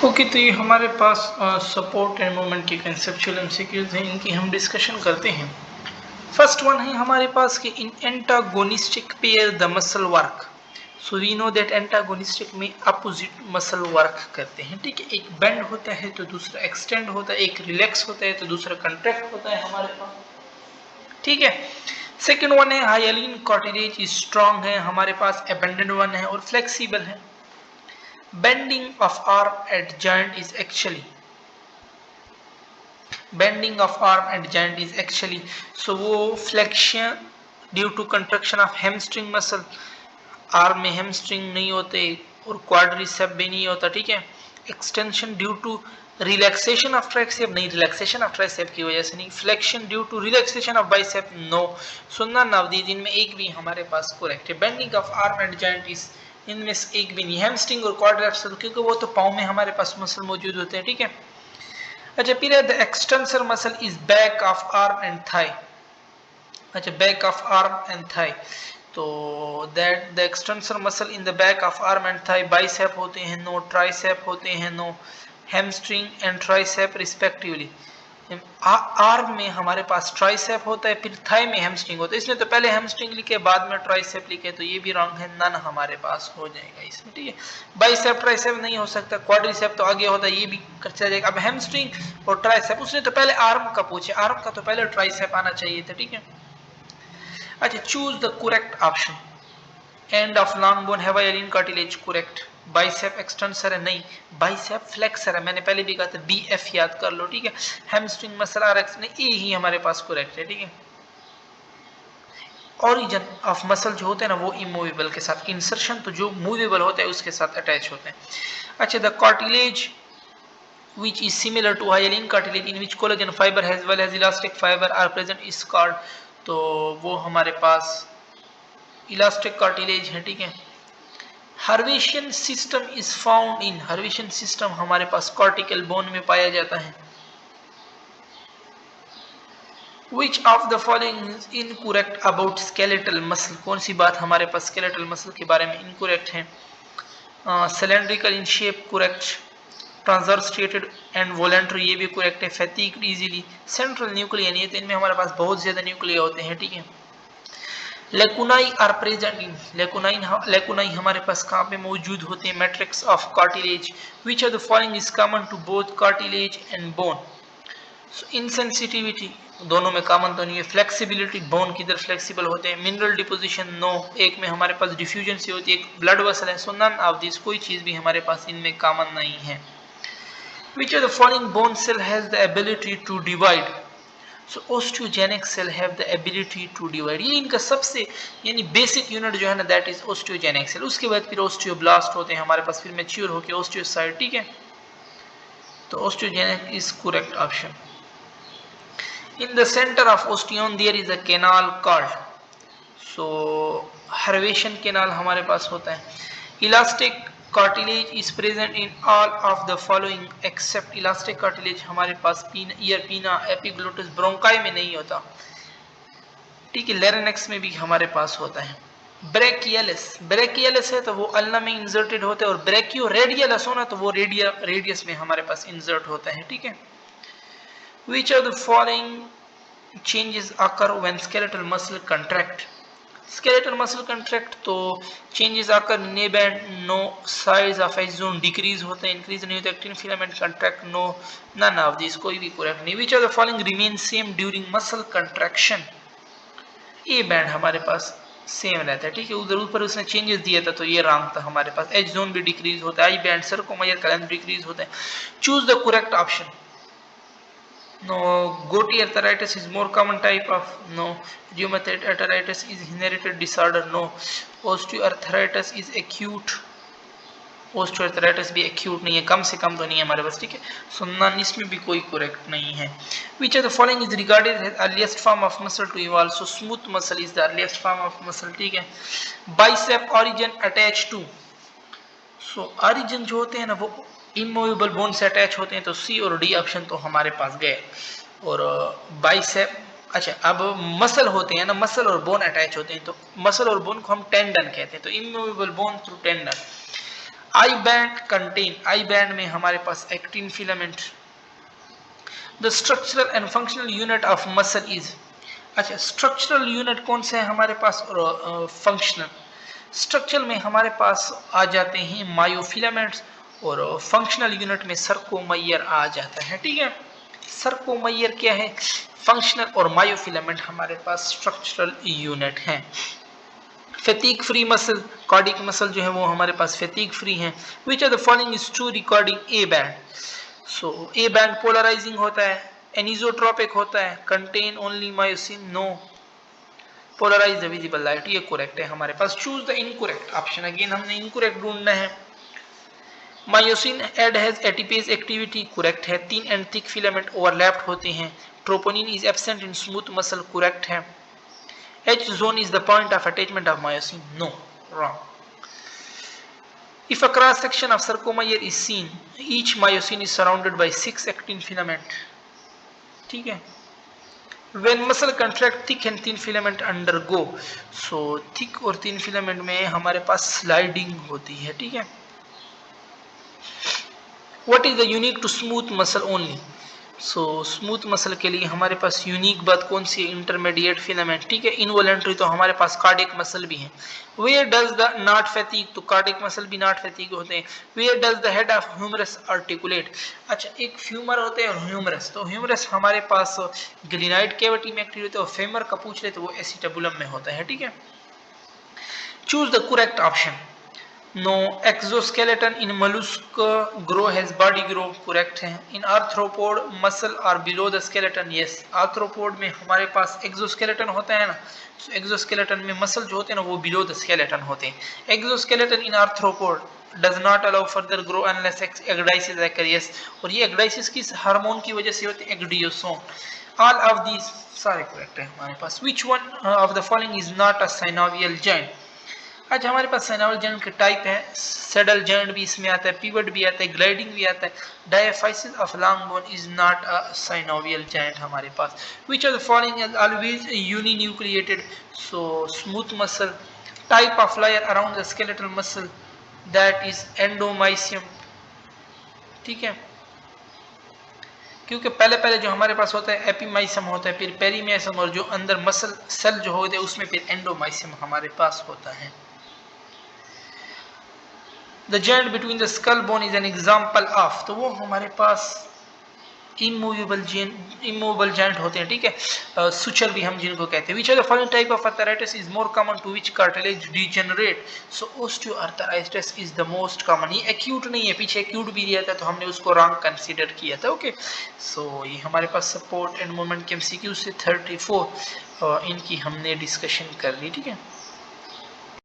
Okay, तो ये हमारे पास सपोर्ट एंड मूवमेंट के कंसेप्चुअल एमसीक्यूज हैं, इनकी हम डिस्कशन करते हैं। फर्स्ट वन है हमारे पास कि in antagonistic pair the muscle work. So we know that antagonistic में अपोजिट मसल वर्क करते हैं। ठीक है, एक बेंड होता है तो दूसरा एक्सटेंड होता है, एक रिलैक्स होता है तो दूसरा कंट्रैक्ट होता है हमारे पास। ठीक है, सेकेंड वन है हाइलिन कार्टिलेज स्ट्रॉन्ग है हमारे पास, अबेंडेंट वन है और फ्लेक्सिबल है। Bending of arm at joint is actually so वो flexion due to contraction of hamstring muscle, arm में hamstring नहीं होते और quadriceps भी नहीं होता। ठीक है, extension due to relaxation of tricep नहीं, relaxation of tricep की वजह से नहीं, flexion due to relaxation of bicep no। सुनना नवदीद, इनमें एक भी हमारे पास correct है। Bending of arm at joint is, इनमें से एक भी नहीं, हैमस्ट्रिंग और क्वाड्रिसेप्स क्योंकि वो तो पाँव में हमारे पास मसल मौजूद होते हैं। ठीक है, अच्छा फिर है the extensor muscle is back of arm and thigh. अच्छा, back of arm and thigh, तो that the extensor muscle in the back of arm and thigh bicep होते हैं नो, ट्राइसेप होते हैं no, hamstring and tricep respectively. Arm में हमारे पास tricep होता है, फिर थाई में हैमस्ट्रिंग होता है। इसने तो पहले हैमस्ट्रिंग लिखे बाद में ट्राइसेप लिखे, तो ये भी रॉन्ग है, नन हमारे पास हो जाएगा इसमें। ठीक है, बाइसेप ट्राइसेप नहीं हो सकता, क्वाड्रिसेप तो आगे होता है, ये भी चला जाएगा। अब हैमस्ट्रिंग और ट्राइसेप, उसने तो पहले आर्म का पूछे, आर्म का तो पहले ट्राइसेप आना चाहिए था। ठीक है, अच्छा choose the correct option. End of long bone hyaline cartilage correct, bicep extensor है नहीं, बाइसेप फ्लेक्सर है, मैंने पहले भी कहा था बीएफ याद कर लो। ठीक है, हैमस्ट्रिंग मसल आरएक्स ने, ए ही हमारे पास करेक्ट है। ठीक है, ओरिजिन ऑफ मसल जो होते हैं ना वो इमूवेबल के साथ, इंसर्शन तो जो मूवेबल होता है उसके साथ अटैच होते हैं। अच्छा, the cartilage which is similar to hyaline cartilage in which collagen fiber as well as elastic fiber are present is called, तो वो हमारे पास इलास्टिक कार्टिलेज है। ठीक है, haversian system is found in, haversian system हमारे पास कॉर्टिकल बोन में पाया जाता है। Which of the following is incorrect about skeletal muscle, कौन सी बात हमारे पास skeletal muscle के बारे में incorrect है? Cylindrical in shape correct, transverse striated and voluntary ये भी correct है, fatigued easily, central nucleus ये तो इनमें हमारे पास बहुत ज्यादा न्यूक्लिया होते हैं। ठीक है, लेकुनाई आर प्रेजेंट इन, लेकुनाई हमारे पास कहाँ पे मौजूद होते हैं? Matrix of cartilage. Which of the following is common to both cartilage and bone? Insensitivity दोनों में कॉमन तो नहीं है, फ्लेक्सिबिलिटी बोन किधर फ्लेक्सिबल होते हैं, मिनरल डिपोजिशन नो, एक में हमारे पास डिफ्यूजन से होती है, एक ब्लड वेसल है। सो नन ऑफ दिस, कोई चीज भी हमारे पास इनमें कॉमन नहीं है। Which of the following bone cell has the ability to divide? So osteogenic cell have the ability to divide, ये इनका सबसे यानी बेसिक यूनिट जो है ना दैट इज ओस्टियोजेनिक सेल। उसके बाद फिर ओस्टियोब्लास्ट होते हैं हमारे पास, फिर मैच्योर होकर ओस्टियोसाइट। ठीक है, तो osteogenic is correct option. In the center of osteon there is a canal called, so haversian canal हमारे पास होता है। Elastic cartilage is present in all of the following except, elastic cartilage हमारे पास ईयर पीना एपिग्लोटिस ब्रोंकाई में नहीं होता। ठीक है, लेरेनेक्स में भी हमारे पास होता है। ब्रेकियलिस, ब्रेकियलिस है तो वो अल्ना में इंसर्टेड होता है, और ब्रेकियो रेडियलिस होना तो वो रेडियस में हमारे पास इंसर्ट होता है। ठीक है, which of the following changes occur when skeletal muscle contract? Skeletal muscle contract तो changes occur neck band no, size of edge zone decrease होता है, increase नहीं होता, actin filament contract no, none of these, कोई भी correct नहीं। which of the following remain same during muscle contraction? A band हमारे पास same रहता है। ठीक है, उधर ऊपर उसने चेंजेस दिया था तो ये रॉन्ग था हमारे पास। एज जोन भी डिक्रीज होता है, आई बैंड सर्कोमायर का लेंथ डिक्रीज होता है। Choose the correct option. No, gouty arthritis is more common type of, no, rheumatoid arthritis is inherited disorder, no, osteoarthritis is acute, osteoarthritis भी acute नहीं है, कम से कम तो नहीं है हमारे पास। ठीक है, सो नन, इसमें भी कोई correct नहीं है। Which of the following is regarded as earliest form of muscle to evolve? So smooth muscle is the earliest form of muscle। ठीक है, bicep origin attached to, so origin जो होते हैं ना वो इमूवेबल बोन से अटैच होते हैं, तो सी और डी ऑप्शन तो हमारे पास गए। और बाइसेप, अच्छा अब मसल होते हैं ना, मसल और बोन अटैच होते हैं, तो मसल और बोन को हम टेंडन कहते हैं, तो immovable bone through tendon. I band contain, I band में हमारे पास actin filament. The structural and functional unit of muscle is, अच्छा स्ट्रक्चरल यूनिट कौन से हैं हमारे पास और फंक्शनल। स्ट्रक्चरल में हमारे पास आ जाते हैं मायोफिलामेंट्स और फंक्शनल यूनिट में सर्कोमेयर आ जाता है, ठीक है। सर्कोमेयर क्या है, फंक्शनल, और मायोफिलामेंट हमारे पास स्ट्रक्चरल यूनिट हैं। Fatigue free muscle, cardiac muscle जो है वो हमारे पास फैटीग फ्री है। Which are the following is true regarding A band, so A band polarizing होता है, एनिसोट्रोपिक होता है, contain only myosin, no polarize the visible light, ये करेक्ट है हमारे पास। Choose the incorrect option, again हमने इनकरेक्ट ढूंढना है। Myosin head has ATPase activity, correct है। Thin and thick filament overlapped होते हैं। Troponin is absent in smooth muscle, correct है। H zone is the point of attachment of myosin, no, wrong. If a cross section of sarcomere is seen, each myosin is surrounded by 6 actin filament, ठीक है। When muscle contract, thick and thin filament undergo, so thick और thin filament में हमारे पास sliding होती है, ठीक है। What is the unique to smooth muscle only? So smooth muscle के लिए हमारे पास यूनिक बात कौन सी है, इंटरमीडिएट फिलामेंट, ठीक है। इनवॉलेंट्री तो हमारे पास कार्डिक मसल भी है। Where does the not fatigue, तो कार्डिक मसल भी नॉट फैटीग होते हैं। Where does the head of humerus articulate, अच्छा एक फ्यूमर होते हैं और ह्यूमरस, तो ह्यूमरस हमारे पास ग्लिनाइड कैविटी में एक्टिव होते हैं और फेमर का पूछ ले तो वो एसिटाबुलम में होता है, ठीक है। Choose the correct option, no exoskeleton in mollusc grow has body grow, correct है। In arthropod muscle are below the skeleton, yes. Arthropod में हमारे पास एक्सोस्केलेटन होता है ना, तो एक्सोस्केलेटन में मसल जो होते हैं ना वो बिलो द स्केलेटन होते हैं। Exoskeleton in arthropod does not allow further grow unless ecdysis occur, yes. और ये एग्डाइसिस किस हार्मोन की वजह से होते हैं, एग्डियोसोम। ऑल ऑफ दीज सारे करेक्ट है हमारे पास। Which one of the following is not a synovial joint, अच्छा हमारे पास साइनोवियल जॉइंट के टाइप है, सैडल जॉइंट भी इसमें आता है, पिवट भी आता है, ग्लाइडिंग भी आता है। Diaphysis of long bone is not a synovial joint हमारे पास। Which of the following is always uninucleated, so smooth muscle. Type of layer around the skeletal muscle, that is endomysium, ठीक है। क्योंकि पहले पहले जो हमारे पास होता है एपिमाइसियम होता है, फिर पेरीमाइसियम, और जो अंदर मसल सेल जो होते हैं उसमें फिर एंडोमाइसियम हमारे पास होता है। The joint between the skull bone is an example of, तो वो हमारे पास इमूवेबल जॉइंट होते हैं, ठीक है। सुचर भी हम जिनको कहते हैं। Which of the following type of arthritis is more common to which cartilage degenerate? So osteoarthritis is the most common. ये acute नहीं है, पीछे acute भी दिया था तो हमने उसको wrong consider किया था, ओके। सो ये हमारे पास सपोर्ट एंड मोमेंट के MCQ से 34 इनकी हमने डिस्कशन कर ली, ठीक है।